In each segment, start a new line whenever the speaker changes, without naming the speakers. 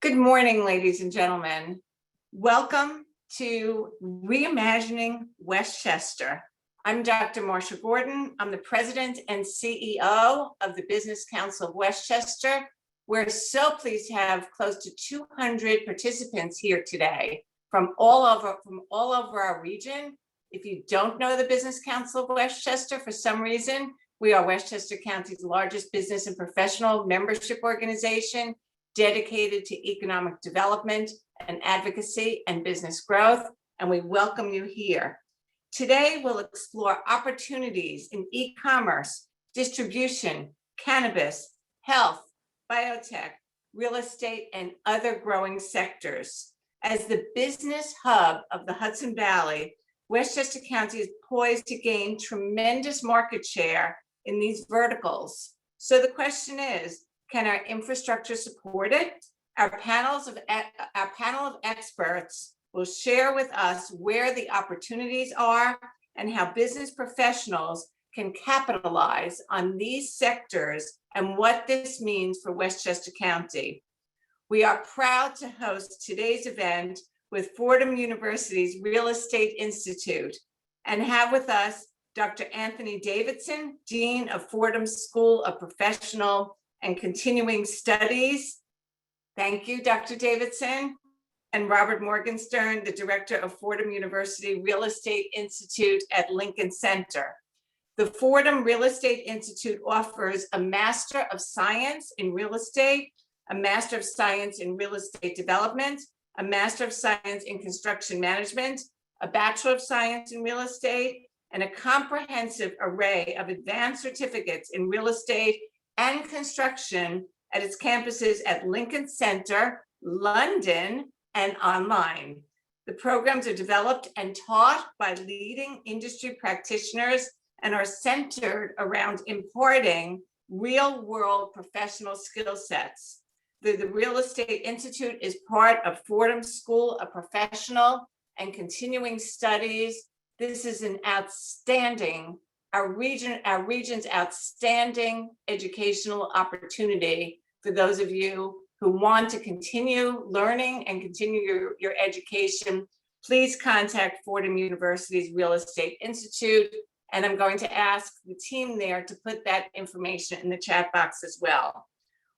Good morning, ladies and gentlemen. Welcome to Reimagining Westchester. I'm Dr. Marsha Gordon. I'm the president and CEO of the Business Council of Westchester. We're so pleased to have close to 200 participants here today from all over our region. If you don't know the Business Council of Westchester, for some reason, we are Westchester County's largest business and professional membership organization, dedicated to economic development and advocacy and business growth, and we welcome you here. Today, we'll explore opportunities in e-commerce, distribution, cannabis, health, biotech, real estate, and other growing sectors. As the business hub of the Hudson Valley, Westchester County is poised to gain tremendous market share in these verticals. So the question is, can our infrastructure support it? Our panel of experts will share with us where the opportunities are and how business professionals can capitalize on these sectors and what this means for Westchester County. We are proud to host today's event with Fordham University's Real Estate Institute and have with us Dr. Anthony Davidson, Dean of Fordham's School of Professional and Continuing Studies. Thank you, Dr. Davidson. And Robert Morgenstern, the director of Fordham University Real Estate Institute at Lincoln Center. The Fordham Real Estate Institute offers a Master of Science in Real Estate, a Master of Science in Real Estate Development, a Master of Science in Construction Management, a Bachelor of Science in Real Estate, and a comprehensive array of advanced certificates in real estate and construction at its campuses at Lincoln Center, London, and online. The programs are developed and taught by leading industry practitioners and are centered around imparting real-world professional skill sets. The Real Estate Institute is part of Fordham's School of Professional and Continuing Studies. This is an outstanding our region's outstanding educational opportunity for those of you who want to continue learning and continue your education. Please contact Fordham University's Real Estate Institute, and I'm going to ask the team there to put that information in the chat box as well.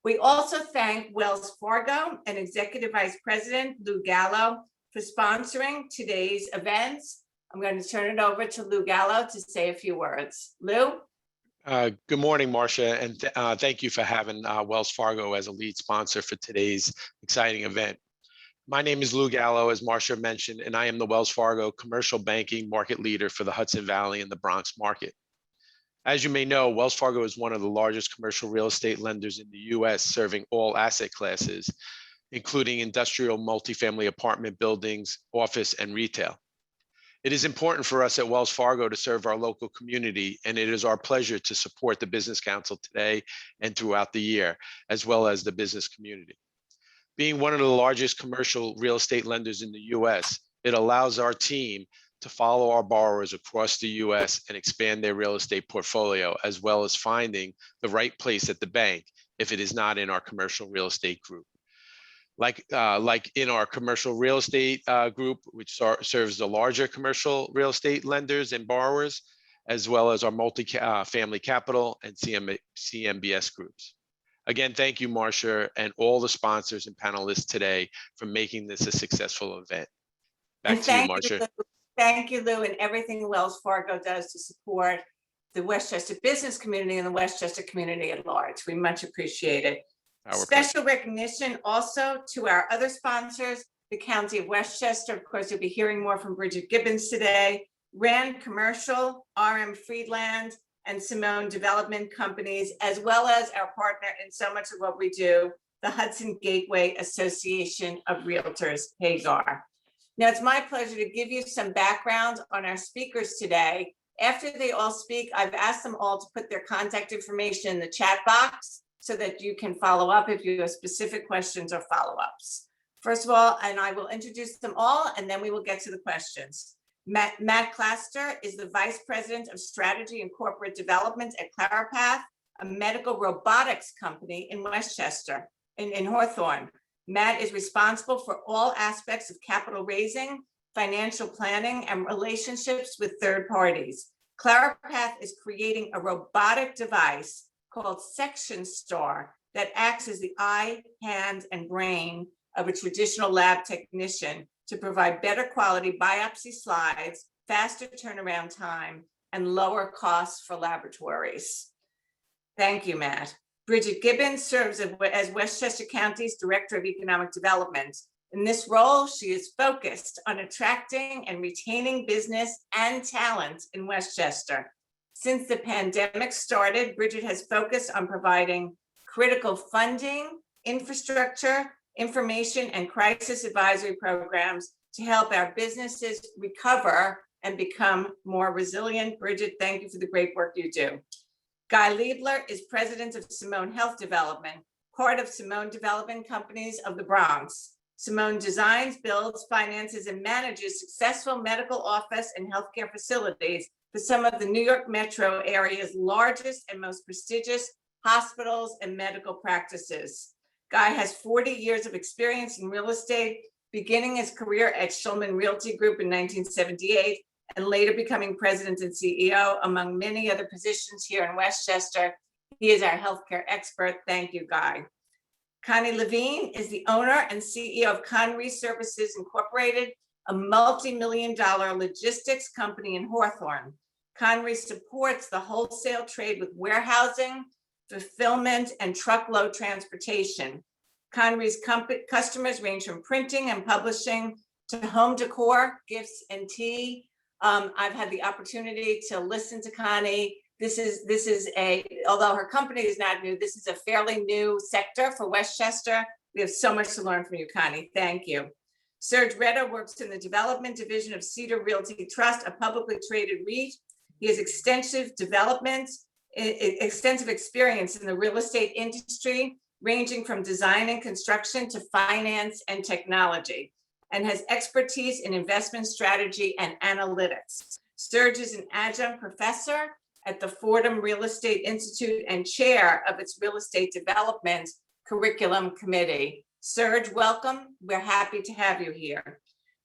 We also thank Wells Fargo and Executive Vice President Lou Gallo for sponsoring today's events. I'm going to turn it over to Lou Gallo to say a few words. Lou?
Good morning, Marsha, and thank you for having Wells Fargo as a lead sponsor for today's exciting event. My name is Lou Gallo, as Marsha mentioned, and I am the Wells Fargo commercial banking market leader for the Hudson Valley and the Bronx market. As you may know, Wells Fargo is one of the largest commercial real estate lenders in the U.S., serving all asset classes, including industrial, multifamily apartment buildings, office, and retail. It is important for us at Wells Fargo to serve our local community, and it is our pleasure to support the Business Council today and throughout the year, as well as the business community. Being one of the largest commercial real estate lenders in the U.S., it allows our team to follow our borrowers across the U.S. and expand their real estate portfolio, as well as finding the right place at the bank if it is not in our commercial real estate group. Like in our commercial real estate group, which serves the larger commercial real estate lenders and borrowers, as well as our multi-family capital and CMBS groups. Again, thank you, Marsha, and all the sponsors and panelists today for making this a successful event. Back to you, Marsha.
Thank you, Lou, and everything Wells Fargo does to support the Westchester business community and the Westchester community at large. We much appreciate it. Special recognition also to our other sponsors, the County of Westchester. Of course, you'll be hearing more from Bridget Gibbons today, Rand Commercial, RM Friedland, and Simone Development Companies, as well as our partner in so much of what we do, the Hudson Gateway Association of Realtors, Hagar. Now, it's my pleasure to give you some background on our speakers today. After they all speak, I've asked them all to put their contact information in the chat box so that you can follow up if you have specific questions or follow-ups. First of all, and I will introduce them all, and then we will get to the questions. Matt Claster is the Vice President of Strategy and Corporate Development at Claripath, a medical robotics company in Westchester, in Hawthorne. Matt is responsible for all aspects of capital raising, financial planning, and relationships with third parties. Claripath is creating a robotic device called Section Star that acts as the eye, hand, and brain of a traditional lab technician to provide better quality biopsy slides, faster turnaround time, and lower costs for laboratories. Thank you, Matt. Bridget Gibbons serves as Westchester County's Director of Economic Development. In this role, she is focused on attracting and retaining business and talent in Westchester. Since the pandemic started, Bridget has focused on providing critical funding, infrastructure, information, and crisis advisory programs to help our businesses recover and become more resilient. Bridget, thank you for the great work you do. Guy Liebler is president of Simone Health Development, part of Simone Development Companies of the Bronx. Simone designs, builds, finances, and manages successful medical office and healthcare facilities for some of the New York metro area's largest and most prestigious hospitals and medical practices. Guy has 40 years of experience in real estate, beginning his career at Schulman Realty Group in 1978, and later becoming president and CEO, among many other positions here in Westchester. He is our healthcare expert. Thank you, Guy. Connie Levine is the owner and CEO of Conrie Services Incorporated, a multi-million-dollar logistics company in Hawthorne. Conrie supports the wholesale trade with warehousing, fulfillment, and truckload transportation. Conrie's customers range from printing and publishing to home decor, gifts, and tea. I've had the opportunity to listen to Connie. This is although her company is not new, this is a fairly new sector for Westchester. We have so much to learn from you, Connie. Thank you. Serge Retta works in the development division of Cedar Realty Trust, a publicly traded REIT. He has extensive experience in the real estate industry, ranging from design and construction to finance and technology, and has expertise in investment strategy and analytics. Serge is an adjunct professor at the Fordham Real Estate Institute and chair of its real estate development curriculum committee. Serge, welcome. We're happy to have you here.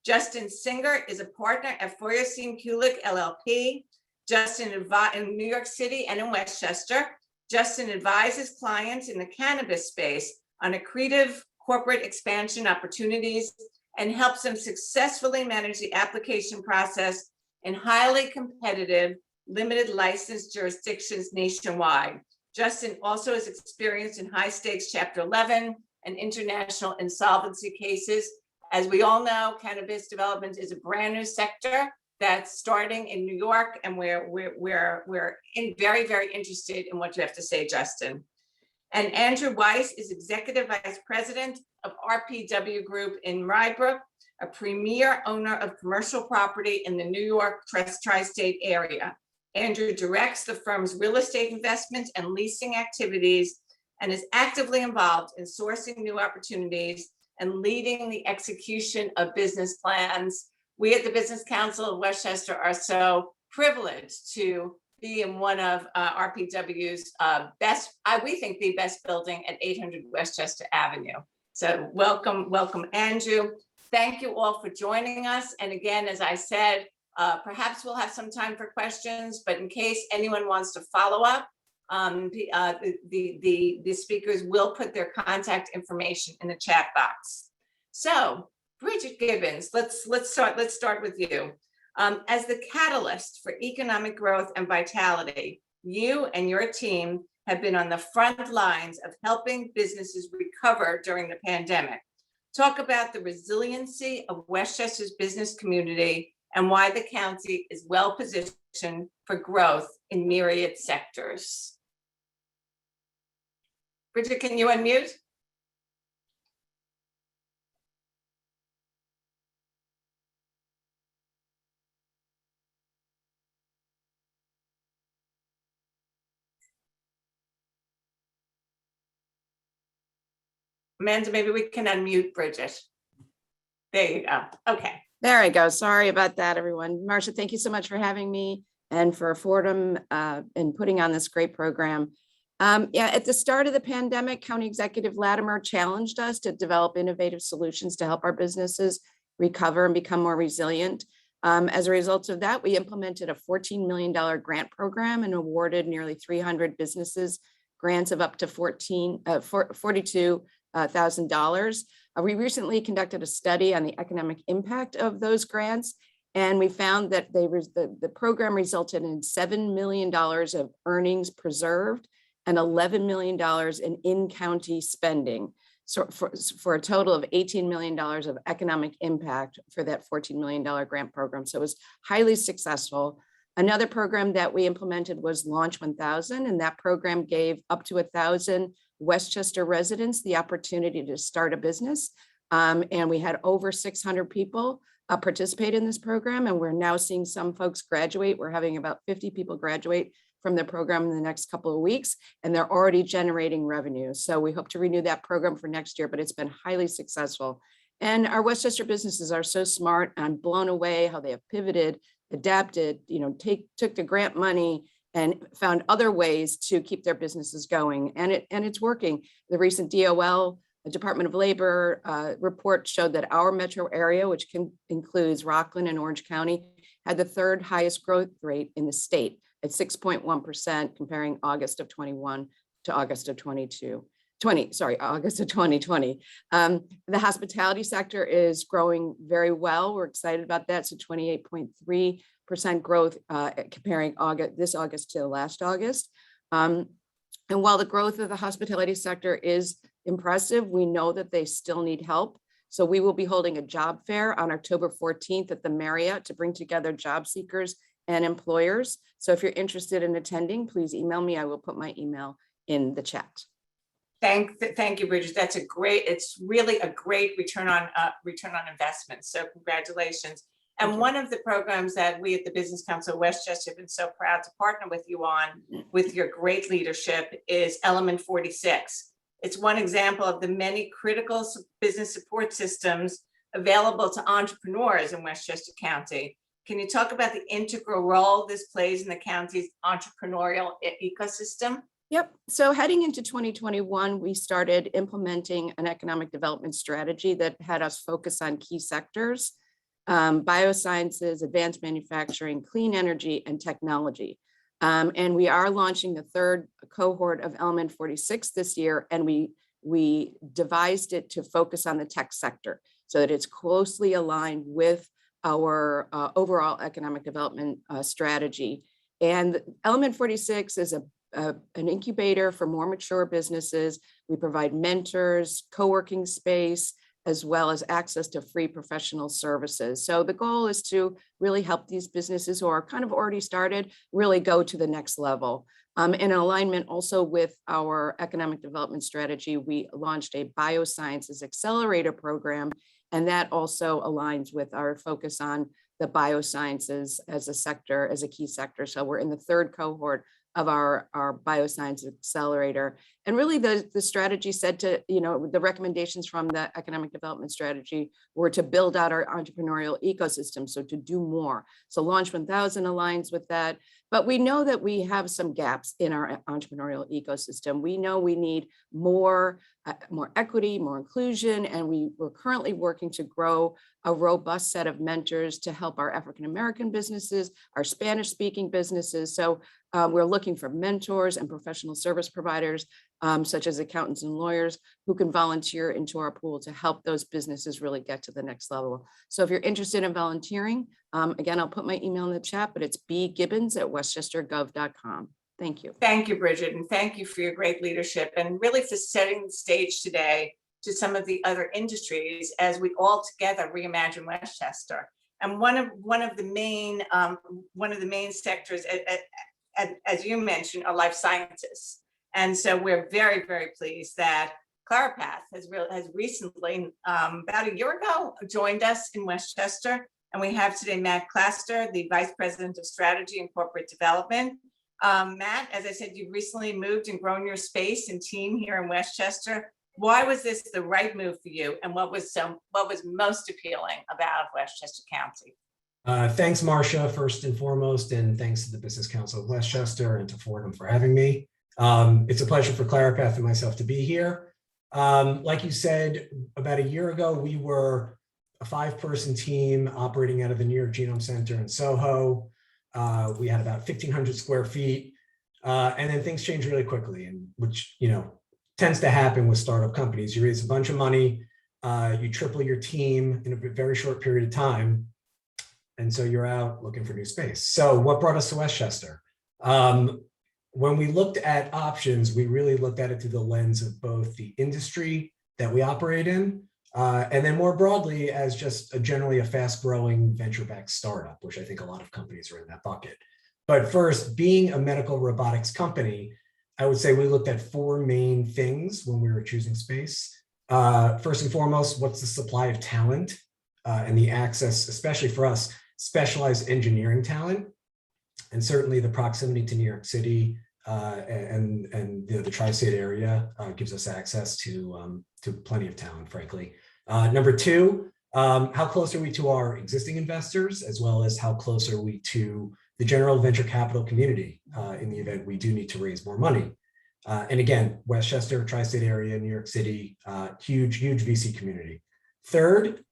Justin Singer is a partner at Feuerstein Kulik LLP. Justin in New York City and in Westchester. Justin advises clients in the cannabis space on accretive corporate expansion opportunities and helps them successfully manage the application process in highly competitive, limited license jurisdictions nationwide. Justin also has experience in high stakes Chapter 11 and international insolvency cases. As we all know, cannabis development is a brand new sector that's starting in New York, and we're very, very interested in what you have to say, Justin. And Andrew Weiss is Executive Vice President of RPW Group in Rybrook, a premier owner of commercial property in the New York tri-state area. Andrew directs the firm's real estate investment and leasing activities and is actively involved in sourcing new opportunities and leading the execution of business plans. We at the Business Council of Westchester are so privileged to be in one of RPW's we think the best building at 800 Westchester Avenue. So welcome, Andrew. Thank you all for joining us. And again, as I said, perhaps we'll have some time for questions, but in case anyone wants to follow up, the speakers will put their contact information in the chat box. So Bridget Gibbons, let's start with you. As the catalyst for economic growth and vitality, you and your team have been on the front lines of helping businesses recover during the pandemic. Talk about the resiliency of Westchester's business community and why the county is well positioned for growth in myriad sectors. Bridget, can you unmute? Amanda, maybe we can unmute Bridget. There you go. Okay.
There I go. Sorry about that, everyone. Marcia, thank you so much for having me and for Fordham in putting on this great program. At the start of the pandemic, County Executive Latimer challenged us to develop innovative solutions to help our businesses recover and become more resilient. As a result of that, we implemented a $14 million grant program and awarded nearly 300 businesses grants of up to $42,000. We recently conducted a study on the economic impact of those grants, and we found that the program resulted in $7 million of earnings preserved and $11 million in-county spending. So for a total of $18 million of economic impact for that $14 million grant program. So it was highly successful. Another program that we implemented was Launch 1000, and that program gave up to 1,000 Westchester residents the opportunity to start a business. And we had over 600 people participate in this program, and we're now seeing some folks graduate. We're having about 50 people graduate from the program in the next couple of weeks, and they're already generating revenue. So we hope to renew that program for next year, but it's been highly successful. And our Westchester businesses are so smart. I'm blown away how they have pivoted, adapted, took the grant money and found other ways to keep their businesses going. And it's working. The recent DOL, the Department of Labor report showed that our metro area, which includes Rockland and Orange County, had the third highest growth rate in the state at 6.1%, comparing August of 21 to August of 2020. The hospitality sector is growing very well. We're excited about that. So 28.3% growth comparing this August to last August. And while the growth of the hospitality sector is impressive, we know that they still need help. So we will be holding a job fair on October 14th at the Marriott to bring together job seekers and employers. So if you're interested in attending, please email me. I will put my email in the chat.
Thank you, Bridget. It's really a great return on investment. So congratulations. And one of the programs that we at the Business Council of Westchester have been so proud to partner with you on, with your great leadership, is Element 46. It's one example of the many critical business support systems available to entrepreneurs in Westchester County. Can you talk about the integral role this plays in the county's entrepreneurial ecosystem?
Yep. So heading into 2021, we started implementing an economic development strategy that had us focus on key sectors: biosciences, advanced manufacturing, clean energy, and technology. And we are launching the third cohort of Element 46 this year, and we devised it to focus on the tech sector so that it's closely aligned with our overall economic development strategy. And Element 46 is an incubator for more mature businesses. We provide mentors, co-working space, as well as access to free professional services. So the goal is to really help these businesses who are kind of already started really go to the next level. In alignment also with our economic development strategy, we launched a Biosciences Accelerator program, and that also aligns with our focus on the biosciences as a sector, as a key sector. So we're in the third cohort of our Biosciences Accelerator. And really the strategy said to, the recommendations from the economic development strategy were to build out our entrepreneurial ecosystem, so to do more. So Launch 1000 aligns with that. But we know that we have some gaps in our entrepreneurial ecosystem. We know we need more equity, more inclusion, and we're currently working to grow a robust set of mentors to help our African-American businesses, our Spanish-speaking businesses. So we're looking for mentors and professional service providers, such as accountants and lawyers, who can volunteer into our pool to help those businesses really get to the next level. So if you're interested in volunteering, again, I'll put my email in the chat, but it's bgibbons@westchestergov.com. Thank you.
Thank you, Bridget, and thank you for your great leadership and really for setting the stage today to some of the other industries as we all together reimagine Westchester. And one of the main sectors, as you mentioned, are life sciences. And so we're very, very pleased that Claripath has recently, about a year ago, joined us in Westchester. And we have today Matt Claster, the Vice President of Strategy and Corporate Development. Matt, as I said, you've recently moved and grown your space and team here in Westchester. Why was this the right move for you? And what was most appealing about Westchester County?
Thanks, Marcia, first and foremost, and thanks to the Business Council of Westchester and to Fordham for having me. It's a pleasure for Claripath and myself to be here. Like you said, about a year ago, we were a 5-person team operating out of the New York Genome Center in Soho. We had about 1,500 square feet. And then things changed really quickly, and which, tends to happen with startup companies. You raise a bunch of money, you triple your team in a very short period of time. And so you're out looking for new space. So what brought us to Westchester? When we looked at options, we really looked at it through the lens of both the industry that we operate in, and then more broadly as just generally a fast-growing venture-backed startup, which I think a lot of companies are in that bucket. But first, being a medical robotics company, I would say we looked at 4 main things when we were choosing space. First and foremost, what's the supply of talent and the access, especially for us, specialized engineering talent, and certainly the proximity to New York City and the tri-state area gives us access to plenty of talent, frankly. Number 2, how close are we to our existing investors, as well as how close are we to the general venture capital community in the event we do need to raise more money. And again, Westchester, tri-state area, New York City, huge VC community. Third,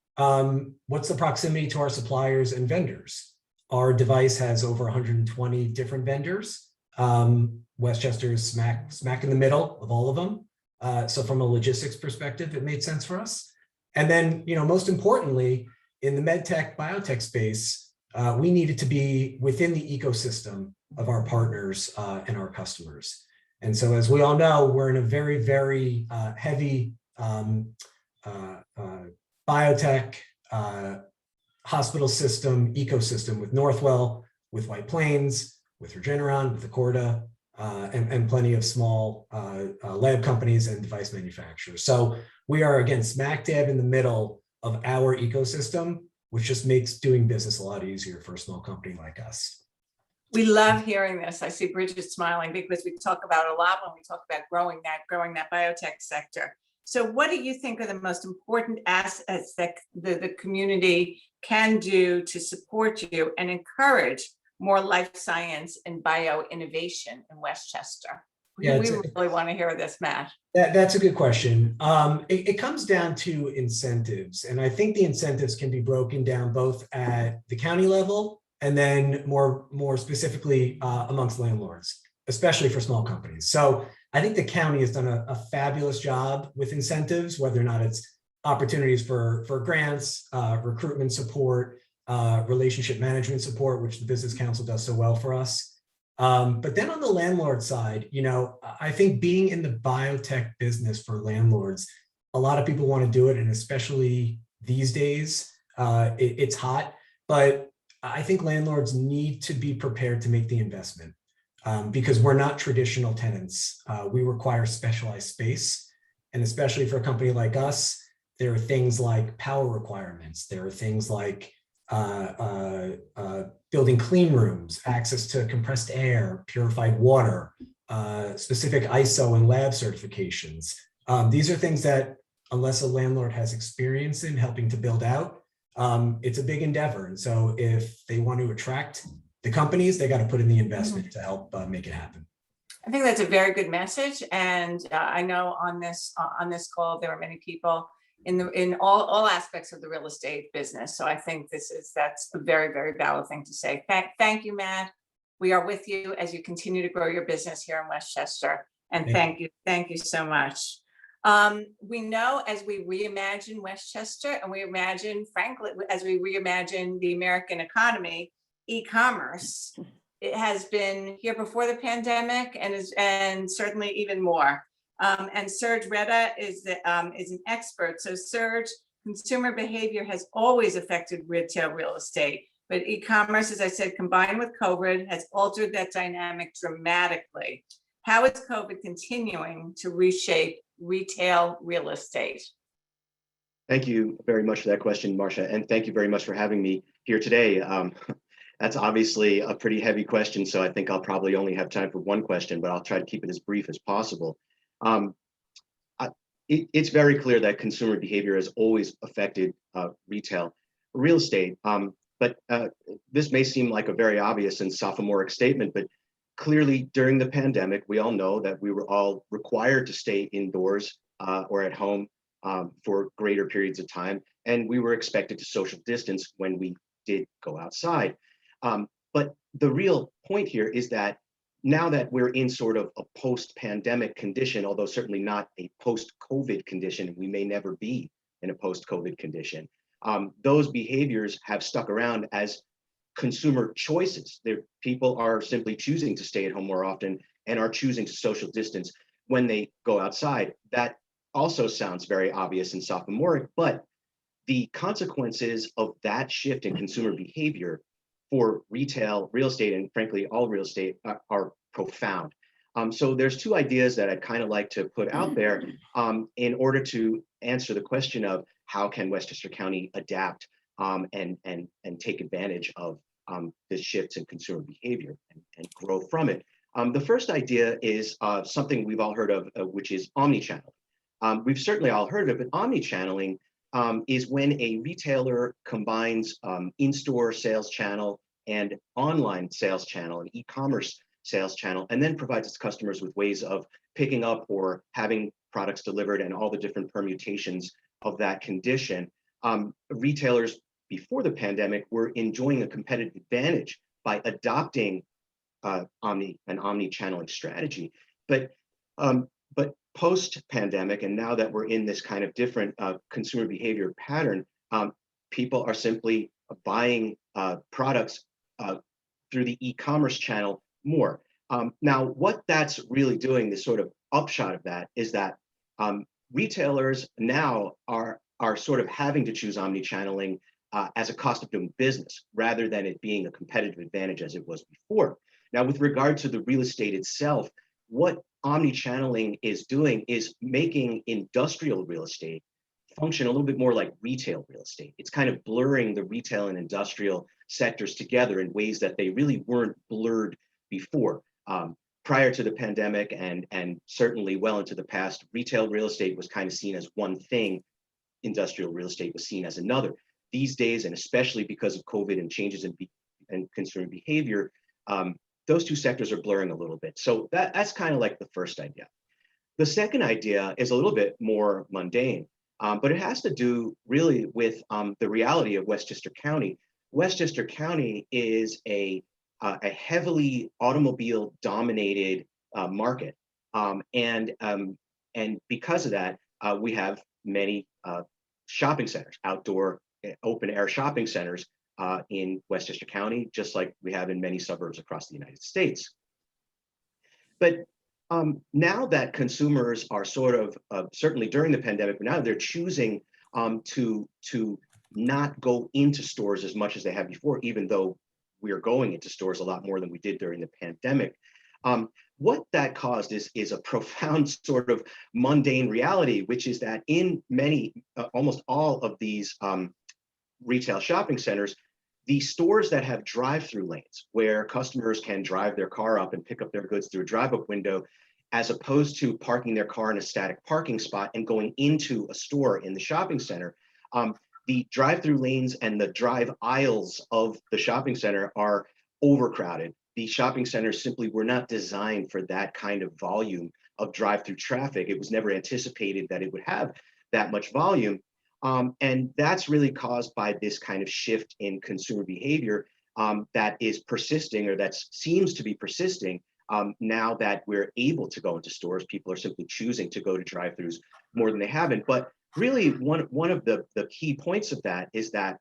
what's the proximity to our suppliers and vendors? Our device has over 120 different vendors. Westchester is smack in the middle of all of them. So from a logistics perspective, it made sense for us. And then, most importantly, in the medtech biotech space, we needed to be within the ecosystem of our partners and our customers. And so, as we all know, we're in a very, very heavy biotech hospital system ecosystem with Northwell, with White Plains, with Regeneron, with Accorda, and plenty of small lab companies and device manufacturers. So we are, again, smack dab in the middle of our ecosystem, which just makes doing business a lot easier for a small company like us.
We love hearing this. I see Bridget smiling because we talk about a lot when we talk about growing that biotech sector. So what do you think are the most important assets that the community can do to support you and encourage more life science and bio innovation in Westchester?
Yeah,
we really want to hear this, Matt.
That's a good question. It comes down to incentives. And I think the incentives can be broken down both at the county level and then more specifically amongst landlords, especially for small companies. So I think the county has done a fabulous job with incentives, whether or not it's opportunities for grants, recruitment support, relationship management support, which the Business Council does so well for us. But then on the landlord side, I think being in the biotech business for landlords, a lot of people want to do it. And especially these days, it's hot, but I think landlords need to be prepared to make the investment because we're not traditional tenants. We require specialized space. And especially for a company like us, there are things like power requirements. There are things like building clean rooms, access to compressed air, purified water, specific ISO and lab certifications. These are things that, unless a landlord has experience in helping to build out, it's a big endeavor. And so if they want to attract the companies, they got to put in the investment to help make it happen.
I think that's a very good message. And I know on this call, there are many people in all aspects of the real estate business. So I think that's a very, very valid thing to say. Thank you, Matt. We are with you as you continue to grow your business here in Westchester. And thank you so much. We know as we reimagine Westchester and we imagine, frankly, as we reimagine the American economy, e-commerce, it has been here before the pandemic and certainly even more. And Serge Reda is an expert. So Serge, consumer behavior has always affected retail real estate, but e-commerce, as I said, combined with COVID, has altered that dynamic dramatically. How is COVID continuing to reshape retail real estate?
Thank you very much for that question, Marcia, and thank you very much for having me here today. That's obviously a pretty heavy question, so I think I'll probably only have time for one question, but I'll try to keep it as brief as possible. It's very clear that consumer behavior has always affected retail real estate, but this may seem like a very obvious and sophomoric statement, but Clearly, during the pandemic, we all know that we were all required to stay indoors or at home for greater periods of time, and we were expected to social distance when we did go outside. But the real point here is that now that we're in sort of a post-pandemic condition, although certainly not a post-COVID condition, we may never be in a post-COVID condition, those behaviors have stuck around as consumer choices. People are simply choosing to stay at home more often and are choosing to social distance when they go outside. That also sounds very obvious and sophomoric, but the consequences of that shift in consumer behavior for retail, real estate, and frankly, all real estate are profound. So there's two ideas that I'd kind of like to put out there in order to answer the question of how can Westchester County adapt and take advantage of the shifts in consumer behavior and grow from it. The first idea is something we've all heard of, which is omnichannel. We've certainly all heard of it, but omnichanneling is when a retailer combines in-store sales channel and online sales channel, an e-commerce sales channel, and then provides its customers with ways of picking up or having products delivered and all the different permutations of that condition. Retailers before the pandemic were enjoying a competitive advantage by adopting an omni-channeling strategy. But post-pandemic, and now that we're in this kind of different consumer behavior pattern, people are simply buying products through the e-commerce channel more. Now, what that's really doing, the sort of upshot of that, is that retailers now are sort of having to choose omni-channeling as a cost of doing business, rather than it being a competitive advantage as it was before. Now, with regard to the real estate itself, what omni-channeling is doing is making industrial real estate function a little bit more like retail real estate. It's kind of blurring the retail and industrial sectors together in ways that they really weren't blurred before. Prior to the pandemic and certainly well into the past, retail real estate was kind of seen as one thing, industrial real estate was seen as another. These days, and especially because of COVID and changes in consumer behavior, those two sectors are blurring a little bit. So that's kind of like the first idea. The second idea is a little bit more mundane, but it has to do really with the reality of Westchester County. Westchester County is a heavily automobile-dominated market, and because of that, we have many shopping centers, outdoor open-air shopping centers in Westchester County, just like we have in many suburbs across the United States. But now that consumers are sort of, certainly during the pandemic, but now they're choosing to not go into stores as much as they have before, even though we are going into stores a lot more than we did during the pandemic. What that caused is a profound sort of mundane reality, which is that in many, almost all of these retail shopping centers, the stores that have drive-through lanes where customers can drive their car up and pick up their goods through a drive-up window, as opposed to parking their car in a static parking spot and going into a store in the shopping center, the drive-through lanes and the drive aisles of the shopping center are overcrowded. The shopping centers simply were not designed for that kind of volume of drive-through traffic. It was never anticipated that it would have that much volume. And that's really caused by this kind of shift in consumer behavior that is persisting, or that seems to be persisting now that we're able to go into stores. People are simply choosing to go to drive-throughs more than they haven't. But really, one of the key points of that is that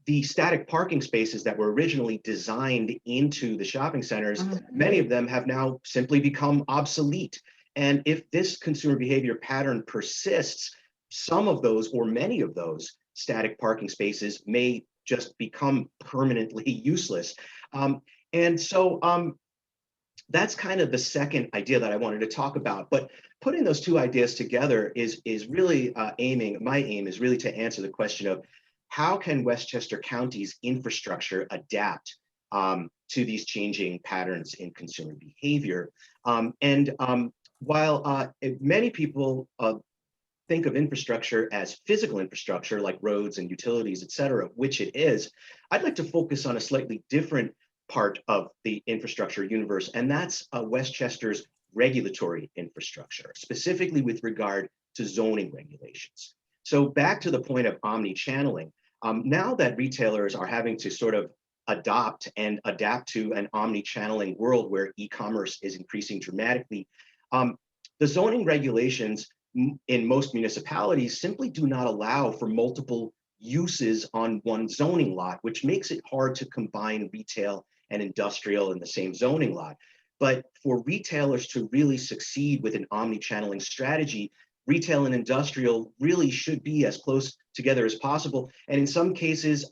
the static parking spaces that were originally designed into the shopping centers, many of them have now simply become obsolete. And if this consumer behavior pattern persists, some of those or many of those static parking spaces may just become permanently useless. And so that's kind of the second idea that I wanted to talk about. But putting those two ideas together is really my aim is really to answer the question of how can Westchester County's infrastructure adapt to these changing patterns in consumer behavior. While many people think of infrastructure as physical infrastructure like roads and utilities, et cetera, which it is, I'd like to focus on a slightly different part of the infrastructure universe, and that's Westchester's regulatory infrastructure, specifically with regard to zoning regulations. So back to the point of omni-channeling, now that retailers are having to sort of adopt and adapt to an omni-channeling world where e-commerce is increasing dramatically, the zoning regulations in most municipalities simply do not allow for multiple uses on one zoning lot, which makes it hard to combine retail and industrial in the same zoning lot. But for retailers to really succeed with an omni-channeling strategy, retail and industrial really should be as close together as possible. And in some cases,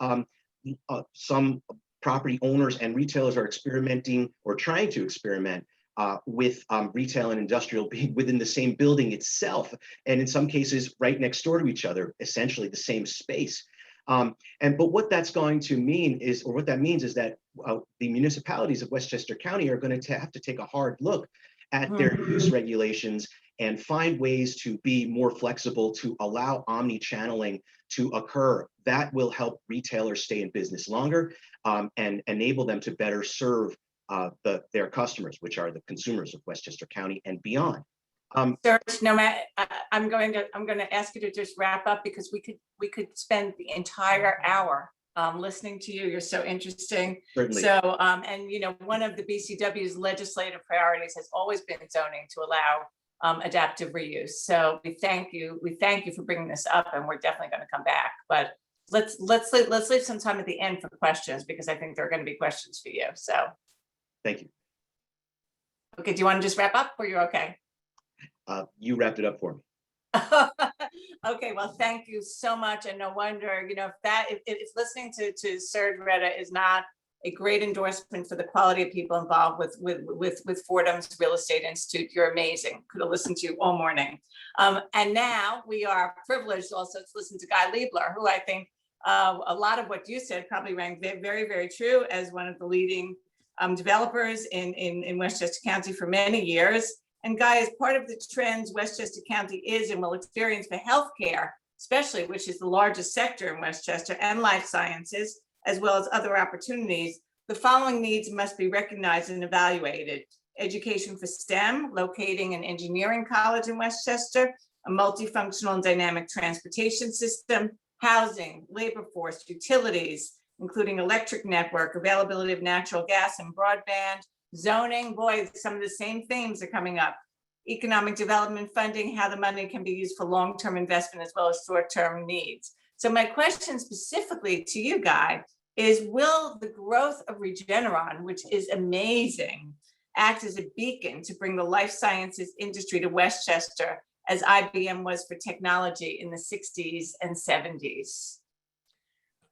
some property owners and retailers are experimenting or trying to experiment with retail and industrial being within the same building itself, and in some cases right next door to each other, essentially the same space. But what that's going to mean is, or what that means is that the municipalities of Westchester County are going to have to take a hard look at their use regulations and find ways to be more flexible to allow omni-channeling to occur. That will help retailers stay in business longer and enable them to better serve their customers, which are the consumers of Westchester County and beyond.
Serge, no matter, I'm going to ask you to just wrap up, because we could spend the entire hour listening to you. You're so interesting.
Certainly.
So, and you know, one of the BCW's legislative priorities has always been zoning to allow adaptive reuse. So we thank you for bringing this up, and we're definitely going to come back. But let's leave some time at the end for questions, because I think there are going to be questions for you. So.
Thank you.
Okay, do you want to just wrap up, or you're okay?
You wrapped it up for me.
Okay, well, thank you so much. And no wonder, you know, if listening to Serge Retta is not a great endorsement for the quality of people involved with Fordham's Real Estate Institute, you're amazing. Could have listened to you all morning. And now we are privileged also to listen to Guy Liebler, who I think a lot of what you said probably rang very, very true as one of the leading developers in Westchester County for many years. And Guy, is part of the trends Westchester County is and will experience for healthcare, especially, which is the largest sector in Westchester, and life sciences, as well as other opportunities, the following needs must be recognized and evaluated: education for STEM, locating an engineering college in Westchester, a multifunctional and dynamic transportation system, housing, labor force, utilities, including electric network, availability of natural gas and broadband, zoning, boy, some of the same themes are coming up. Economic development funding, how the money can be used for long-term investment as well as short-term needs. So my question specifically to you, Guy, is will the growth of Regeneron, which is amazing, act as a beacon to bring the life sciences industry to Westchester as IBM was for technology in the 60s and 70s?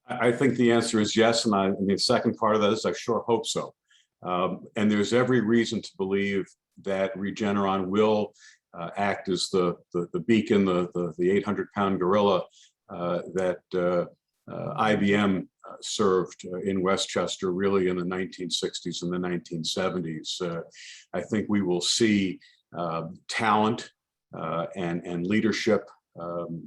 I think the answer is yes. And the second part of that is I sure hope so. And there's every reason to believe that Regeneron will act as the beacon, the 800-pound gorilla that IBM served in Westchester really in the 1960s and the 1970s. I think we will see talent and leadership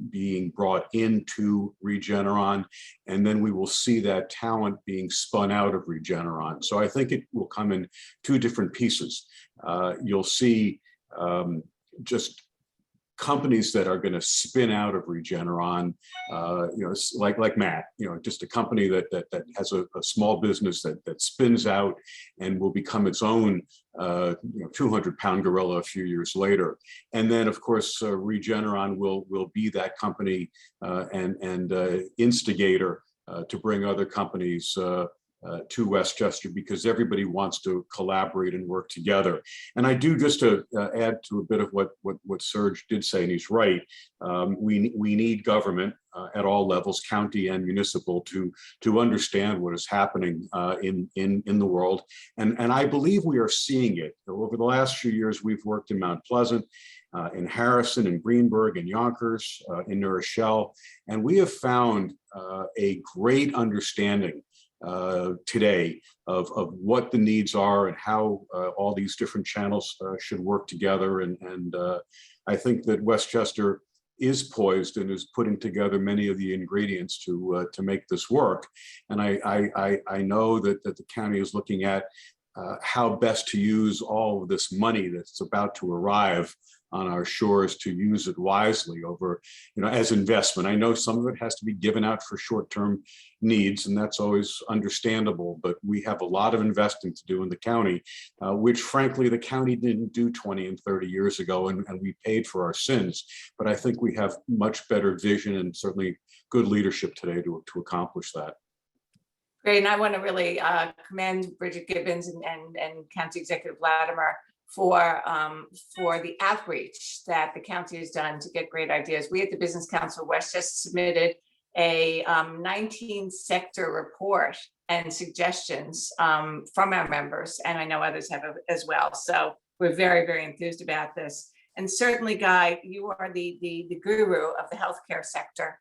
being brought into Regeneron, and then we will see that talent being spun out of Regeneron. So I think it will come in two different pieces. You'll see just companies that are going to spin out of Regeneron, like Matt, just a company that has a small business that spins out and will become its own 200-pound gorilla a few years later. And then, of course, Regeneron will be that company and instigator to bring other companies to Westchester, because everybody wants to collaborate and work together. And I do, just to add to a bit of what Serge did say, and he's right, we need government at all levels, county and municipal, to understand what is happening in the world. And I believe we are seeing it. Over the last few years, we've worked in Mount Pleasant, in Harrison, in Greenburgh, in Yonkers, in New Rochelle, and we have found a great understanding today of what the needs are and how all these different channels should work together. And I think that Westchester is poised and is putting together many of the ingredients to make this work. And I know that the county is looking at how best to use all of this money that's about to arrive on our shores, to use it wisely over, as investment. I know some of it has to be given out for short-term needs, and that's always understandable, but we have a lot of investing to do in the county, which frankly, the county didn't do 20 and 30 years ago, and we paid for our sins. But I think we have much better vision and certainly good leadership today to accomplish that.
Great, and I want to really commend Bridget Gibbons and County Executive Latimer for the outreach that the county has done to get great ideas. We at the Business Council of Westchester submitted a 19-sector report and suggestions from our members, and I know others have as well. So we're very, very enthused about this. And certainly, Guy, you are the guru of the healthcare sector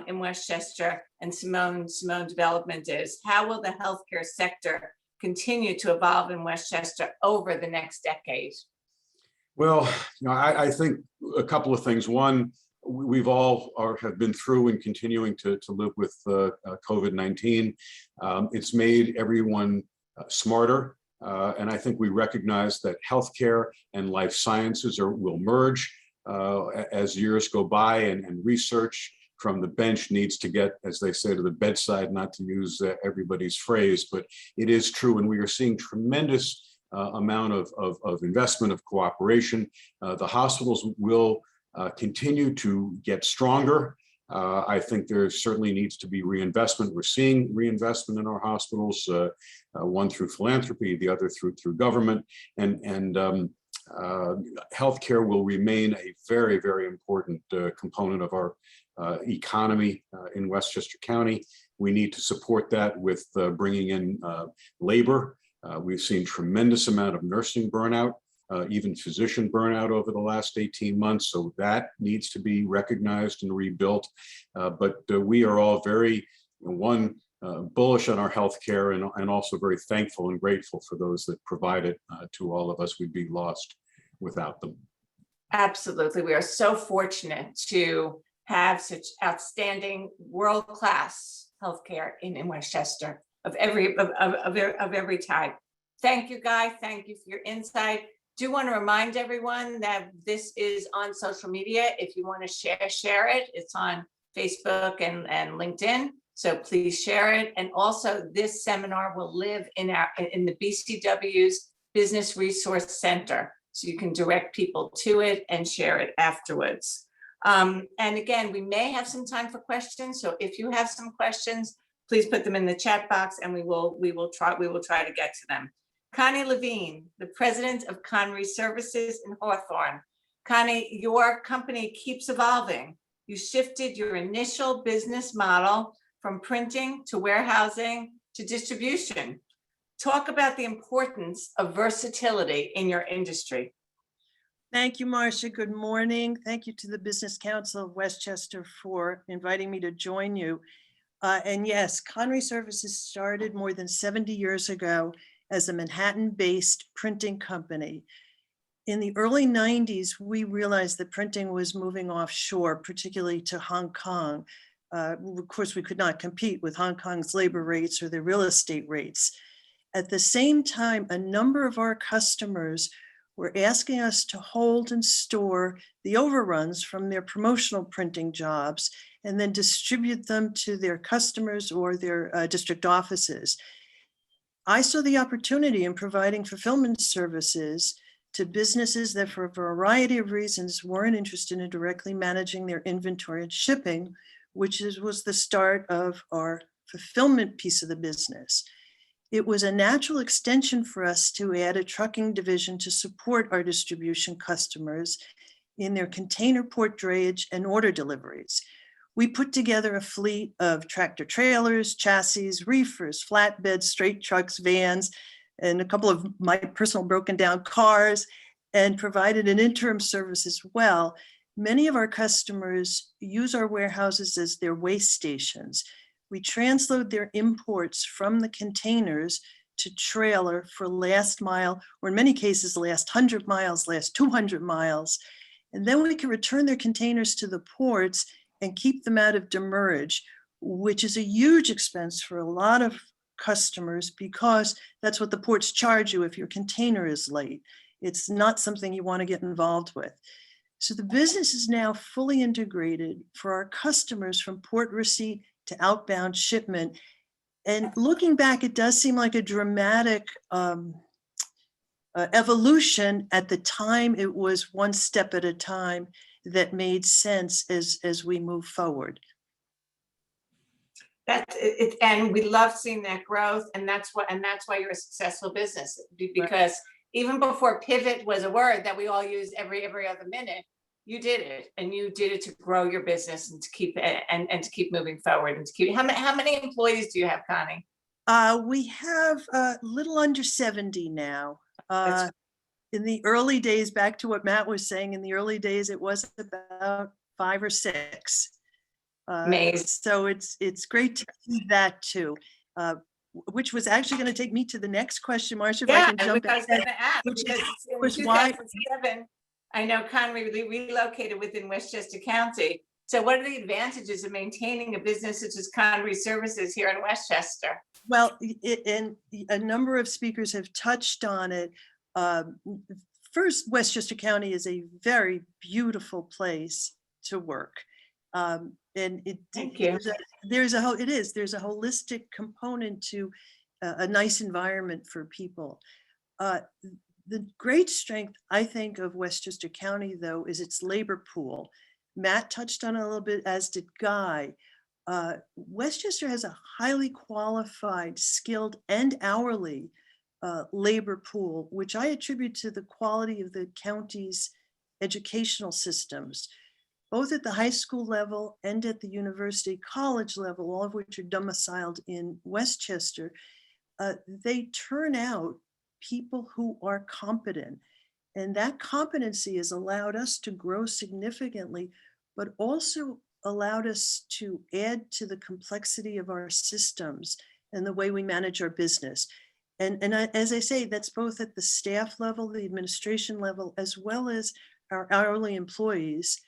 in Westchester, and Simone's development is, how will the healthcare sector continue to evolve in Westchester over the next decade?
Well, I think a couple of things. One, we've all have been through and continuing to live with COVID-19. It's made everyone smarter. And I think we recognize that healthcare and life sciences will merge as years go by, and research from the bench needs to get, as they say, to the bedside, not to use everybody's phrase, but it is true. And we are seeing tremendous amount of investment, of cooperation. The hospitals will continue to get stronger. I think there certainly needs to be reinvestment. We're seeing reinvestment in our hospitals, one through philanthropy, the other through government, and healthcare will remain a very, very important component of our economy in Westchester County. We need to support that with bringing in labor. We've seen tremendous amount of nursing burnout, even physician burnout over the last 18 months. So that needs to be recognized and rebuilt. But we are all very, bullish on our healthcare, and also very thankful and grateful for those that provide it to all of us. We'd be lost without them.
Absolutely. We are so fortunate to have such outstanding world-class healthcare in Westchester of every type. Thank you, Guy. Thank you for your insight. Do want to remind everyone that this is on social media. If you want to share it, it's on Facebook and LinkedIn. So please share it. And also, this seminar will live in the BCW's Business Resource Center, so you can direct people to it and share it afterwards. And again, we may have some time for questions. So if you have some questions, please put them in the chat box, and we will try to get to them. Connie Levine, the president of Conrie Services in Hawthorne. Connie, your company keeps evolving. You shifted your initial business model from printing to warehousing to distribution. Talk about the importance of versatility in your industry.
Thank you, Marcia. Good morning. Thank you to the Business Council of Westchester for inviting me to join you. And yes, Conrie Services started more than 70 years ago as a Manhattan-based printing company. In the early 90s, we realized that printing was moving offshore, particularly to Hong Kong. Of course, we could not compete with Hong Kong's labor rates or their real estate rates. At the same time, a number of our customers were asking us to hold and store the overruns from their promotional printing jobs and then distribute them to their customers or their district offices. I saw the opportunity in providing fulfillment services to businesses that, for a variety of reasons, weren't interested in directly managing their inventory and shipping, which was the start of our fulfillment piece of the business. It was a natural extension for us to add a trucking division to support our distribution customers in their container port drayage and order deliveries. We put together a fleet of tractor trailers, chassis, reefers, flatbeds, straight trucks, vans, and a couple of my personal broken down cars, and provided an interim service as well. Many of our customers use our warehouses as their waste stations. We transload their imports from the containers to trailer for last mile, or in many cases, last 100 miles, last 200 miles. And then we can return their containers to the ports and keep them out of demurrage, which is a huge expense for a lot of customers because that's what the ports charge you if your container is late. It's not something you want to get involved with. So the business is now fully integrated for our customers from port receipt to outbound shipment. And looking back, it does seem like a dramatic evolution. At the time, it was one step at a time that made sense as we move forward.
That's it, and we love seeing that growth, and that's why you're a successful business, because even before pivot was a word that we all use every other minute, you did it, and you did it to grow your business and to keep to keep moving forward and to keep. How many employees do you have, Connie?
We have a little under 70 now. In the early days, back to what Matt was saying, in the early days, it was about 5 or 6.
Amazing.
So it's great to see that too, which was actually going to take me to the next question, Marcia. If I can jump
I was going to ask,
which
because in
why
2007, I know Connie relocated within Westchester County. So what are the advantages of maintaining a business such as Conrie Services here in Westchester?
Well, and a number of speakers have touched on it. First, Westchester County is a very beautiful place to work. And
Thank you.
there's a holistic component to a nice environment for people. The great strength, I think, of Westchester County, though, is its labor pool. Matt touched on it a little bit, as did Guy. Westchester has a highly qualified, skilled, and hourly labor pool, which I attribute to the quality of the county's educational systems, both at the high school level and at the university college level, all of which are domiciled in Westchester. They turn out people who are competent, and that competency has allowed us to grow significantly, but also allowed us to add to the complexity of our systems and the way we manage our business. And as I say, that's both at the staff level, the administration level, as well as our hourly employees.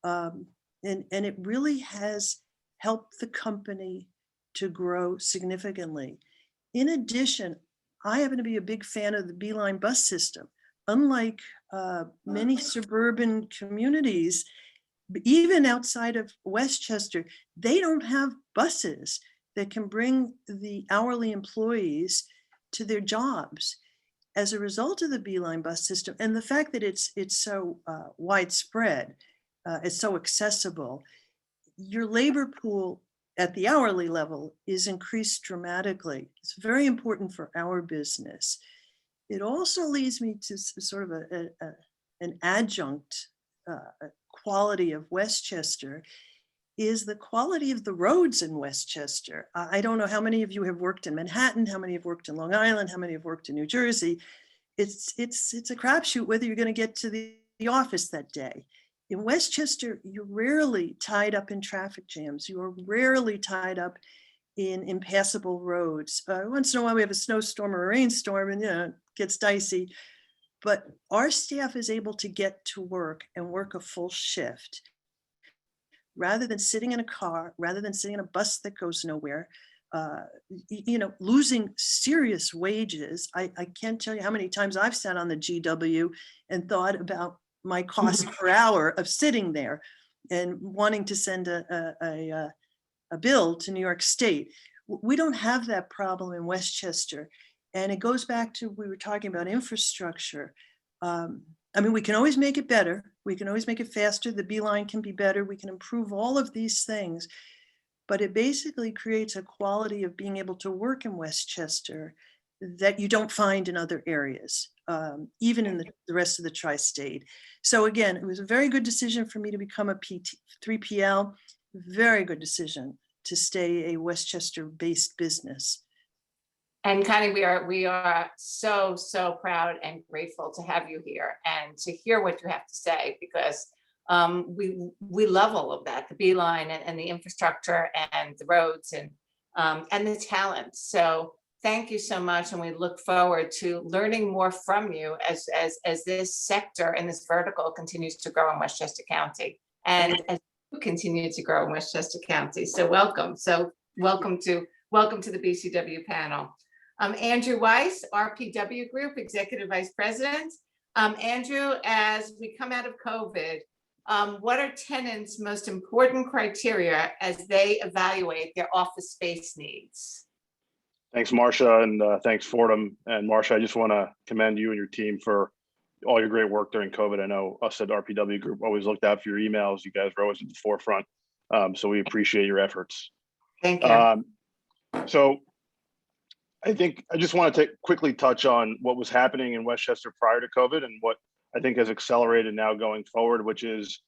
And it really has helped the company to grow significantly. In addition, I happen to be a big fan of the Beeline bus system. Unlike many suburban communities, even outside of Westchester, they don't have buses that can bring the hourly employees to their jobs. As a result of the Beeline bus system and the fact that it's so widespread, it's so accessible, your labor pool at the hourly level is increased dramatically. It's very important for our business. It also leads me to sort of an adjunct quality of Westchester is the quality of the roads in Westchester. I don't know how many of you have worked in Manhattan, how many have worked in Long Island, how many have worked in New Jersey. It's a crapshoot whether you're going to get to the office that day. In Westchester, you're rarely tied up in traffic jams. You are rarely tied up in impassable roads. Once in a while we have a snowstorm or a rainstorm and it gets dicey, but our staff is able to get to work and work a full shift rather than sitting in a car, rather than sitting in a bus that goes nowhere, losing serious wages. I can't tell you how many times I've sat on the GW and thought about my cost per hour of sitting there and wanting to send a bill to New York State. We don't have that problem in Westchester. And it goes back to, we were talking about infrastructure. We can always make it better. We can always make it faster. The Beeline can be better. We can improve all of these things, but it basically creates a quality of being able to work in Westchester that you don't find in other areas, even in the rest of the tri-state. So again, it was a very good decision for me to become a 3PL, very good decision to stay a Westchester-based business.
And Connie, we are so proud and grateful to have you here and to hear what you have to say, because we love all of that, the Beeline and the infrastructure and the roads and the talent. So thank you so much, and we look forward to learning more from you as this sector and this vertical continues to grow in Westchester County, and as you continue to grow in Westchester County. So welcome. Welcome to the BCW panel. Andrew Weiss, RPW Group Executive Vice President. Andrew, as we come out of COVID, what are tenants' most important criteria as they evaluate their office space needs?
Thanks, Marcia, and thanks, Fordham. And Marcia, I just want to commend you and your team for all your great work during COVID. I know us at RPW Group always looked out for your emails. You guys were always at the forefront. So we appreciate your efforts.
Thank you.
So I think I just want to quickly touch on what was happening in Westchester prior to COVID and what I think has accelerated now going forward, which is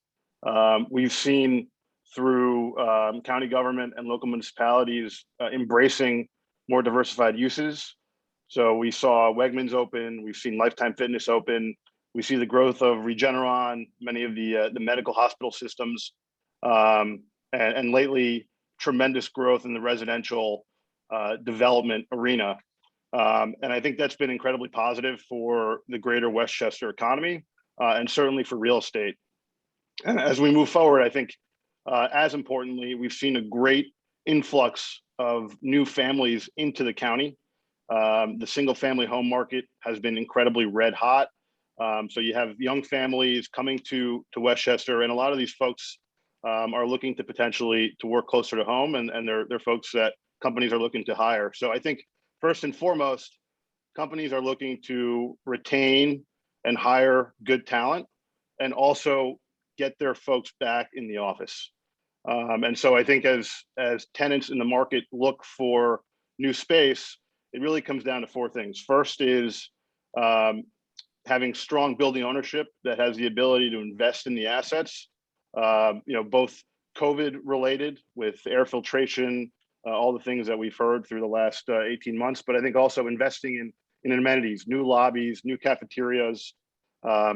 we've seen through county government and local municipalities embracing more diversified uses. So we saw Wegmans open, we've seen Lifetime Fitness open, we see the growth of Regeneron, many of the medical hospital systems, and lately tremendous growth in the residential development arena. And I think that's been incredibly positive for the greater Westchester economy and certainly for real estate. And as we move forward, I think as importantly, we've seen a great influx of new families into the county. The single family home market has been incredibly red hot. So you have young families coming to Westchester, and a lot of these folks are looking to potentially to work closer to home, and they're folks that companies are looking to hire. So I think first and foremost, companies are looking to retain and hire good talent and also get their folks back in the office. And so I think as tenants in the market look for new space, it really comes down to four things. First is having strong building ownership that has the ability to invest in the assets, both COVID related with air filtration, all the things that we've heard through the last 18 months, but I think also investing in amenities, new lobbies, new cafeterias,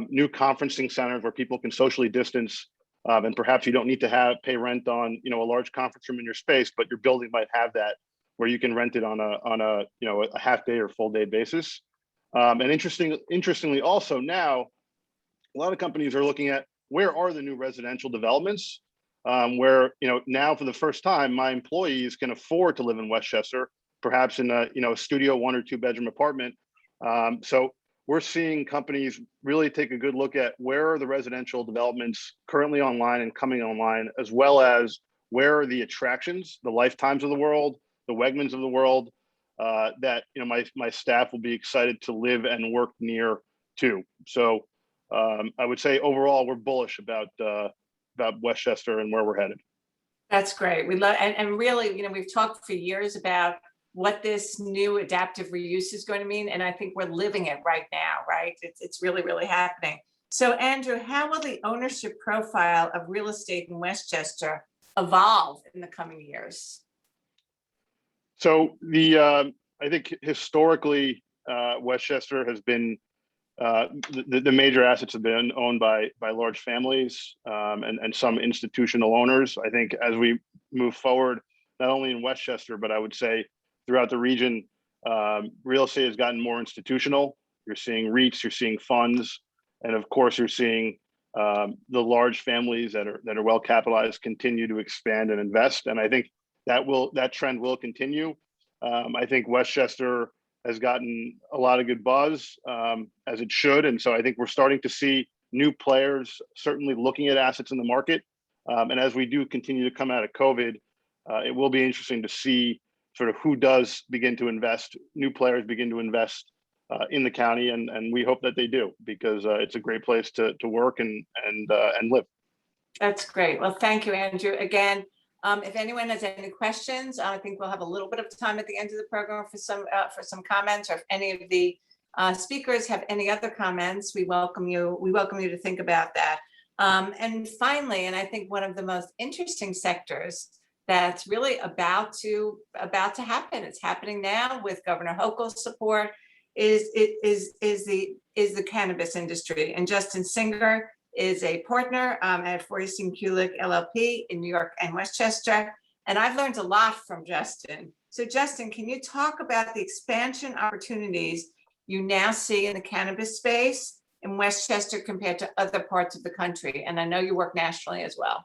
new conferencing centers where people can socially distance. And perhaps you don't need to pay rent on a large conference room in your space, but your building might have that where you can rent it on a half day or full day basis. And interestingly, also now a lot of companies are looking at where are the new residential developments, where now for the first time my employees can afford to live in Westchester, perhaps in a studio 1 or 2 bedroom apartment. So we're seeing companies really take a good look at where are the residential developments currently online and coming online, as well as where are the attractions, the Lifetimes of the world, the Wegmans of the world, that my staff will be excited to live and work near to. So I would say overall we're bullish about Westchester and where we're headed.
That's great. We love, and really, we've talked for years about what this new adaptive reuse is going to mean. And I think we're living it right now, right? It's really, really happening. So Andrew, how will the ownership profile of real estate in Westchester evolve in the coming years?
So I think historically, Westchester has been, the major assets have been owned by large families and some institutional owners. I think as we move forward, not only in Westchester, but I would say throughout the region, real estate has gotten more institutional. You're seeing REITs, you're seeing funds, and of course you're seeing the large families that are well capitalized continue to expand and invest. And I think that trend will continue. I think Westchester has gotten a lot of good buzz, as it should. And so I think we're starting to see new players certainly looking at assets in the market. And as we do continue to come out of COVID, it will be interesting to see sort of who does begin to invest, new players begin to invest in the county. And we hope that they do, because it's a great place to work and live. That's
great. Well, thank you, Andrew. Again, if anyone has any questions, I think we'll have a little bit of time at the end of the program for some comments, or if any of the speakers have any other comments, we welcome you to think about that. And finally, and I think one of the most interesting sectors that's really about to happen, it's happening now with Governor Hochul's support, is the cannabis industry. And Justin Singer is a partner at Forrest & Kulik LLP in New York and Westchester. And I've learned a lot from Justin. So Justin, can you talk about the expansion opportunities you now see in the cannabis space in Westchester compared to other parts of the country? And I know you work nationally as well.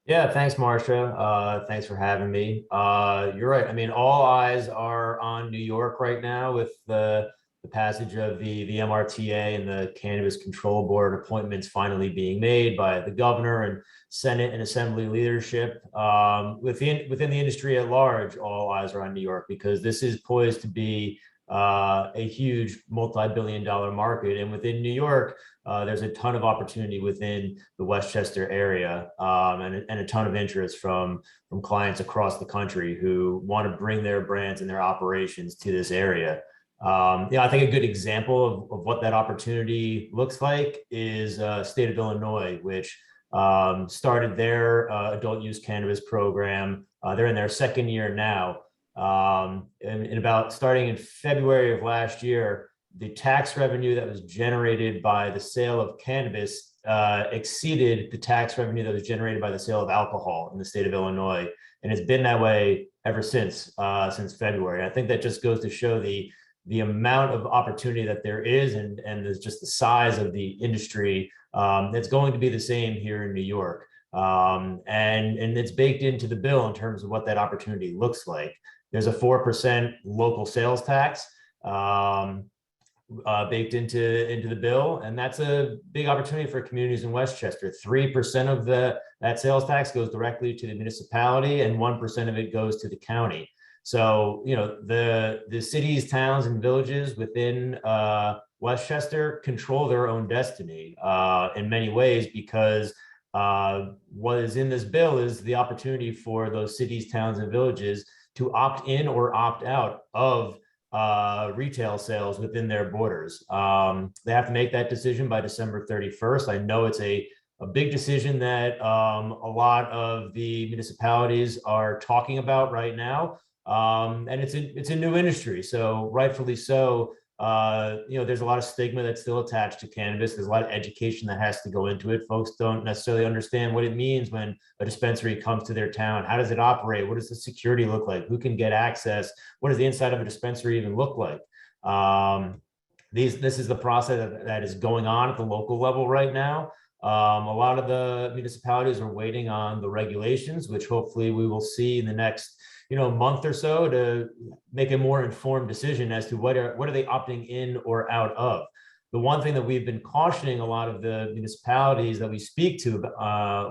Yeah, thanks, Marcia. Thanks for having me. You're right. I mean, all eyes are on New York right now with the passage of the MRTA and the Cannabis Control Board appointments finally being made by the governor and Senate and Assembly leadership. Within the industry at large, all eyes are on New York because this is poised to be a huge multi-billion-dollar market. And within New York, there's a ton of opportunity within the Westchester area and a ton of interest from clients across the country who want to bring their brands and their operations to this area. I think a good example of what that opportunity looks like is state of Illinois, which started their adult use cannabis program. They're in their second year now. And about starting in February of last year, the tax revenue that was generated by the sale of cannabis exceeded the tax revenue that was generated by the sale of alcohol in the state of Illinois. And it's been that way ever since February. I think that just goes to show the amount of opportunity that there is and there's just the size of the industry that's going to be the same here in New York. And it's baked into the bill in terms of what that opportunity looks like. There's a 4% local sales tax baked into the bill, and that's a big opportunity for communities in Westchester. 3% of that sales tax goes directly to the municipality, and 1% of it goes to the county. So, the cities, towns, and villages within Westchester control their own destiny in many ways because what is in this bill is the opportunity for those cities, towns, and villages to opt in or opt out of retail sales within their borders. They have to make that decision by December 31st. I know it's a big decision that a lot of the municipalities are talking about right now. And it's a new industry, so rightfully so. There's a lot of stigma that's still attached to cannabis. There's a lot of education that has to go into it. Folks don't necessarily understand what it means when a dispensary comes to their town. How does it operate? What does the security look like? Who can get access? What does the inside of a dispensary even look like? This is the process that is going on at the local level right now. A lot of the municipalities are waiting on the regulations, which hopefully we will see in the next month or so to make a more informed decision as to what are they opting in or out of. The one thing that we've been cautioning a lot of the municipalities that we speak to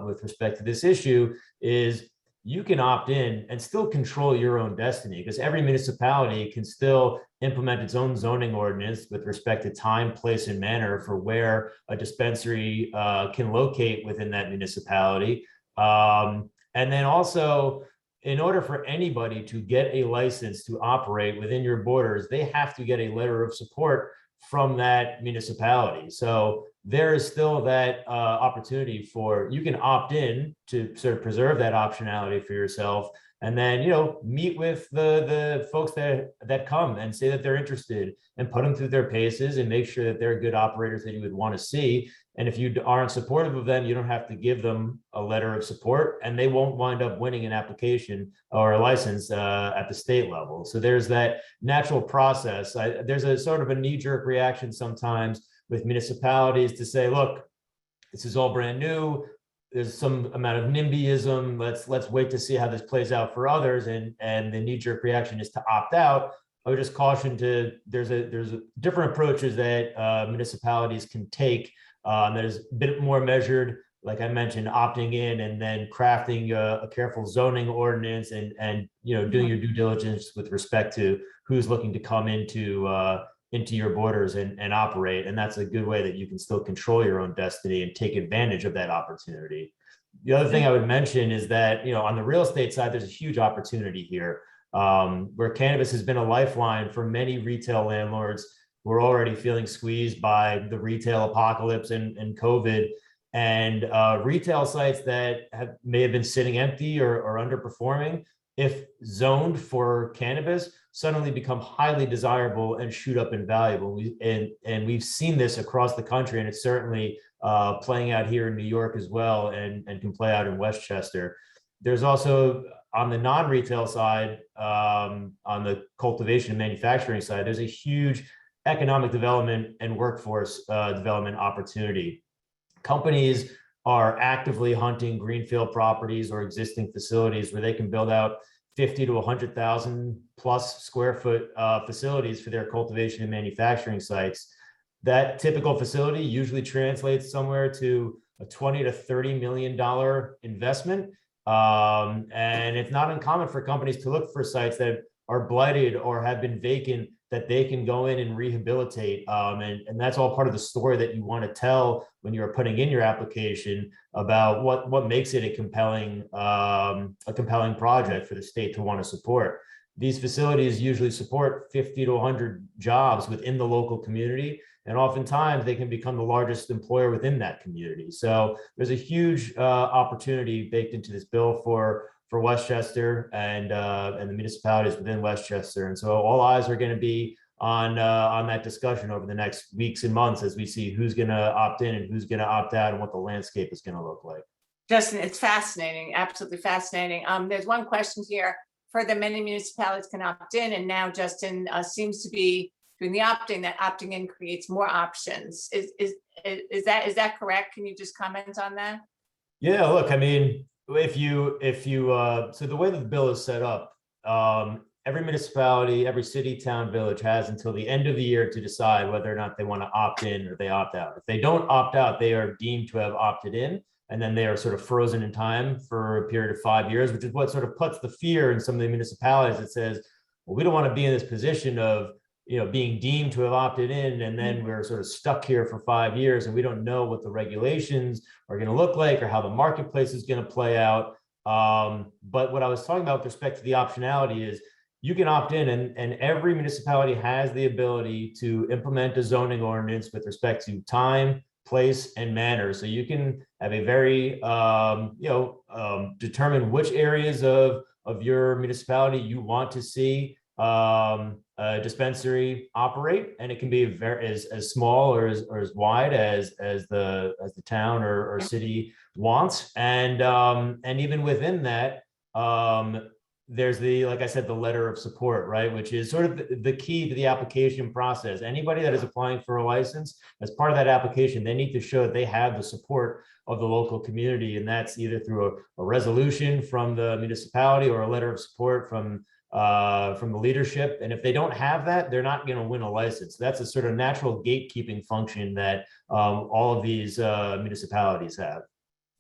with respect to this issue is you can opt in and still control your own destiny because every municipality can still implement its own zoning ordinance with respect to time, place, and manner for where a dispensary can locate within that municipality. And then also, in order for anybody to get a license to operate within your borders, they have to get a letter of support from that municipality. So there is still that opportunity for you can opt in to sort of preserve that optionality for yourself, and then meet with the folks that come and say that they're interested and put them through their paces and make sure that they're good operators that you would want to see. And if you aren't supportive of them, you don't have to give them a letter of support, and they won't wind up winning an application or a license at the state level. So there's that natural process. There's a sort of a knee-jerk reaction sometimes with municipalities to say, look, this is all brand new. There's some amount of NIMBYism. Let's wait to see how this plays out for others. And the knee-jerk reaction is to opt out. I would just caution there's different approaches that municipalities can take that is a bit more measured, like I mentioned, opting in and then crafting a careful zoning ordinance and doing your due diligence with respect to who's looking to come into your borders and operate. And that's a good way that you can still control your own destiny and take advantage of that opportunity. The other thing I would mention is that, on the real estate side, there's a huge opportunity here where cannabis has been a lifeline for many retail landlords who are already feeling squeezed by the retail apocalypse and COVID. And retail sites that may have been sitting empty or underperforming, if zoned for cannabis, suddenly become highly desirable and shoot up in value. And we've seen this across the country, and it's certainly playing out here in New York as well, and can play out in Westchester. There's also on the non-retail side, on the cultivation and manufacturing side, there's a huge economic development and workforce development opportunity. Companies are actively hunting greenfield properties or existing facilities where they can build out 50 to 100,000 plus square foot facilities for their cultivation and manufacturing sites. That typical facility usually translates somewhere to a $20 to $30 million investment. And it's not uncommon for companies to look for sites that are blighted or have been vacant that they can go in and rehabilitate. And that's all part of the story that you want to tell when you're putting in your application about what makes it a compelling project for the state to want to support. These facilities usually support 50 to 100 jobs within the local community. And oftentimes they can become the largest employer within that community. So there's a huge opportunity baked into this bill for Westchester and the municipalities within Westchester. And so all eyes are going to be on that discussion over the next weeks and months as we see who's going to opt in and who's going to opt out and what the landscape is going to look like.
Justin, it's fascinating, absolutely fascinating. There's one question here. For the many municipalities can opt in, and now Justin seems to be doing the opting, that opting in creates more options. Is that correct? Can you just comment on that?
Yeah, look, I mean, if you so the way that the bill is set up, every municipality, every city, town, village has until the end of the year to decide whether or not they want to opt in or they opt out. If they don't opt out, they are deemed to have opted in, and then they are sort of frozen in time for a period of 5 years, which is what sort of puts the fear in some of the municipalities that says, well, we don't want to be in this position of being deemed to have opted in, and then we're sort of stuck here for 5 years and we don't know what the regulations are going to look like or how the marketplace is going to play out. But what I was talking about with respect to the optionality is you can opt in, and every municipality has the ability to implement a zoning ordinance with respect to time, place, and manner. So you can have a very, determine which areas of your municipality you want to see a dispensary operate, and it can be as small or as wide as the town or city wants, and even within that, there's like I said, the letter of support, right, which is sort of the key to the application process. Anybody that is applying for a license, as part of that application, they need to show that they have the support of the local community, and that's either through a resolution from the municipality or a letter of support from the leadership. And if they don't have that, they're not going to win a license. That's a sort of natural gatekeeping function that all of these municipalities have.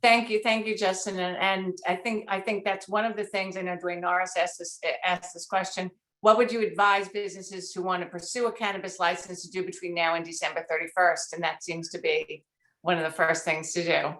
Thank you, Justin. And I think that's one of the things. I know Dwayne Norris asked this question. What would you advise businesses who want to pursue a cannabis license to do between now and December 31st? And that seems to be one of the first things to do.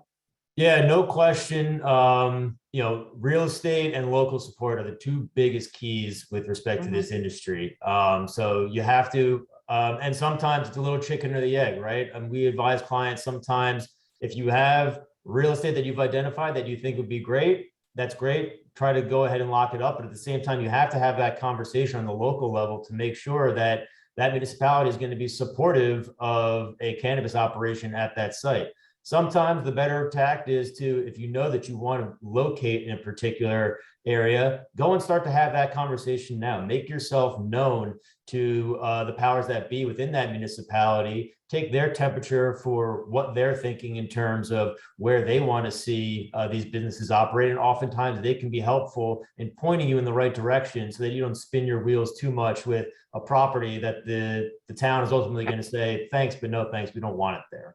Yeah, no question. Real estate and local support are the two biggest keys with respect to this industry. So you have to, and sometimes it's a little chicken or the egg, right? And we advise clients sometimes, if you have real estate that you've identified that you think would be great, that's great. Try to go ahead and lock it up. But at the same time, you have to have that conversation on the local level to make sure that that municipality is going to be supportive of a cannabis operation at that site. Sometimes the better tact is to, if you know that you want to locate in a particular area, go and start to have that conversation now. Make yourself known to the powers that be within that municipality. Take their temperature for what they're thinking in terms of where they want to see these businesses operate. And oftentimes they can be helpful in pointing you in the right direction so that you don't spin your wheels too much with a property that the town is ultimately going to say, thanks, but no thanks, we don't want it there.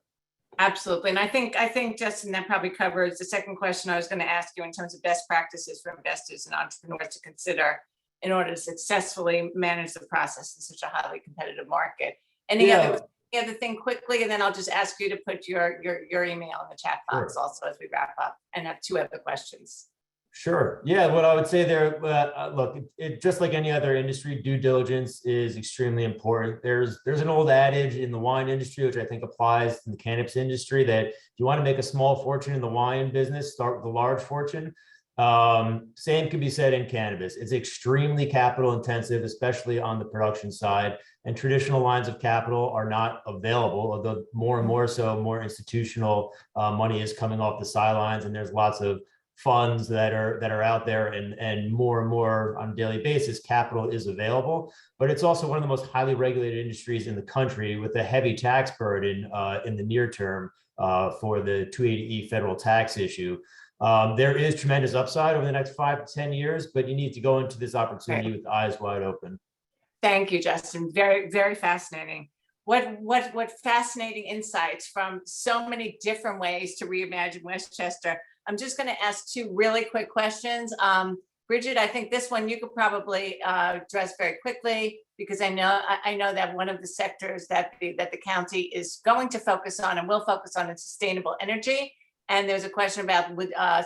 Absolutely. And I think, Justin, that probably covers the second question I was going to ask you in terms of best practices for investors and entrepreneurs to consider in order to successfully manage the process in such a highly competitive market. Any other thing quickly, and then I'll just ask you to put your email in the chat box also as we wrap up, and have two other questions.
Sure. Yeah. What I would say there, look, just like any other industry, due diligence is extremely important. There's an old adage in the wine industry, which I think applies to the cannabis industry, that if you want to make a small fortune in the wine business, start with a large fortune. Same can be said in cannabis. It's extremely capital intensive, especially on the production side, and traditional lines of capital are not available, although more and more so, more institutional money is coming off the sidelines, and there's lots of funds that are out there, and more on a daily basis, capital is available. But it's also one of the most highly regulated industries in the country, with a heavy tax burden in the near term for the 280E federal tax issue. There is tremendous upside over the next 5 to 10 years, but you need to go into this opportunity with eyes wide open.
Thank you, Justin. Very, very fascinating. What fascinating insights from so many different ways to reimagine Westchester. I'm just going to ask 2 really quick questions. Bridget, I think this one you could probably address very quickly, because I know that one of the sectors that the county is going to focus on and will focus on is sustainable energy. And there's a question about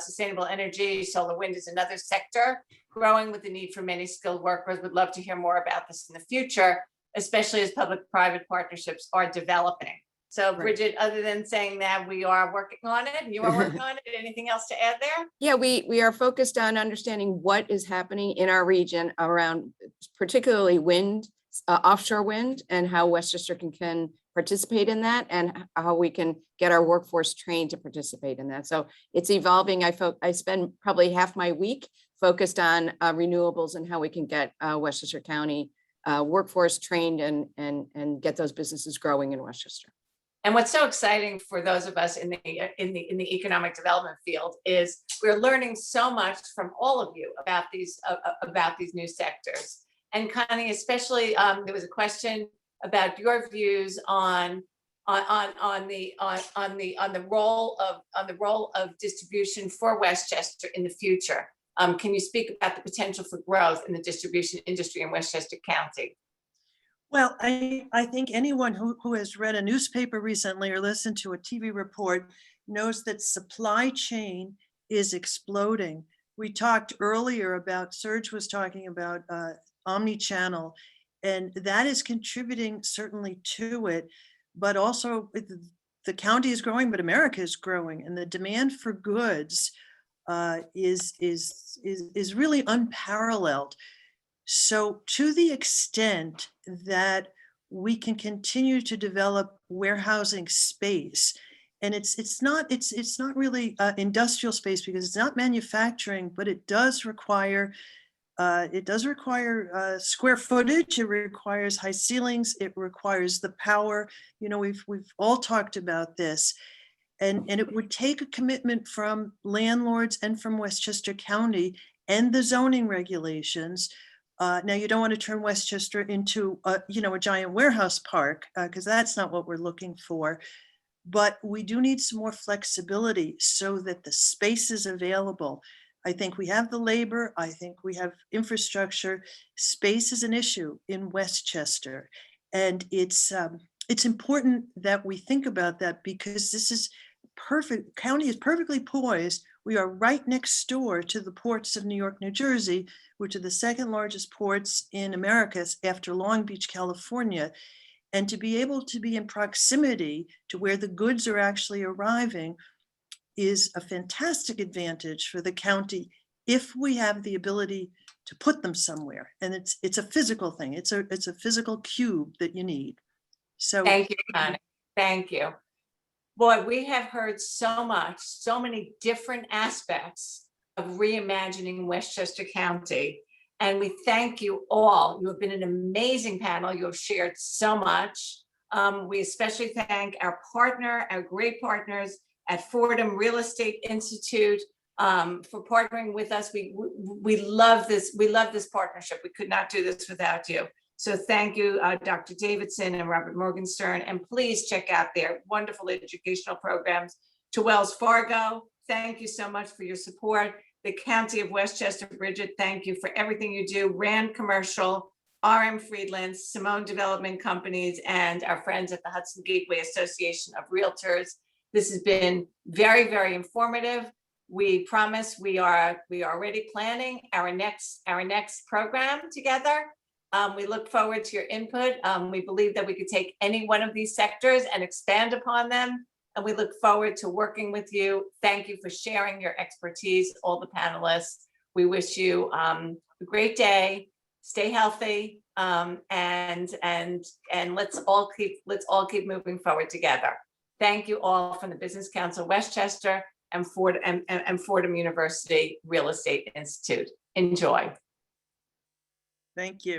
sustainable energy. Solar wind is another sector growing with the need for many skilled workers. Would love to hear more about this in the future, especially as public-private partnerships are developing. So Bridget, other than saying that we are working on it and you are working on it, anything else to add there?
Yeah, we are focused on understanding what is happening in our region around particularly wind, offshore wind, and how Westchester can participate in that, and how we can get our workforce trained to participate in that. So it's evolving. I spend probably half my week focused on renewables and how we can get Westchester County workforce trained and get those businesses growing in Westchester.
And what's so exciting for those of us in the economic development field is we're learning so much from all of you about these new sectors. And Connie, especially, there was a question about your views on the role of distribution for Westchester in the future. Can you speak about the potential for growth in the distribution industry in Westchester County?
Well, I think anyone who has read a newspaper recently or listened to a TV report knows that supply chain is exploding. We talked earlier about, Serge was talking about Omnichannel, and that is contributing certainly to it, but also the county is growing, but America is growing, and the demand for goods is really unparalleled. So to the extent that we can continue to develop warehousing space, and it's not really industrial space, because it's not manufacturing, but it does require square footage. It requires high ceilings. It requires the power. You know, we've all talked about this, and it would take a commitment from landlords and from Westchester County and the zoning regulations. Now, you don't want to turn Westchester into a giant warehouse park, because that's not what we're looking for. But we do need some more flexibility so that the space is available. I think we have the labor. I think we have infrastructure. Space is an issue in Westchester, and it's important that we think about that, because this is perfect. County is perfectly poised. We are right next door to the ports of New York, New Jersey, which are the second largest ports in America after Long Beach, California. And to be able to be in proximity to where the goods are actually arriving is a fantastic advantage for the county if we have the ability to put them somewhere. And it's a physical thing. It's a physical cube that you need. So
thank you, Connie. Thank you. Boy, we have heard so much, so many different aspects of reimagining Westchester County. And we thank you all. You have been an amazing panel. You have shared so much. We especially thank our great partners at Fordham Real Estate Institute for partnering with us. We love this. We love this partnership. We could not do this without you. So thank you, Dr. Davidson and Robert Morgenstern, and please check out their wonderful educational programs. To Wells Fargo, thank you so much for your support. The County of Westchester, Bridget, thank you for everything you do. Rand Commercial, RM Friedland, Simone Development Companies, and our friends at the Hudson Gateway Association of Realtors. This has been very, very informative. We promise we are already planning our next program together. We look forward to your input. We believe that we could take any one of these sectors and expand upon them. And we look forward to working with you. Thank you for sharing your expertise, all the panelists. We wish you a great day. Stay healthy, and let's all keep moving forward together. Thank you all from the Business Council Westchester. and Fordham University Real Estate Institute. Enjoy.
Thank you.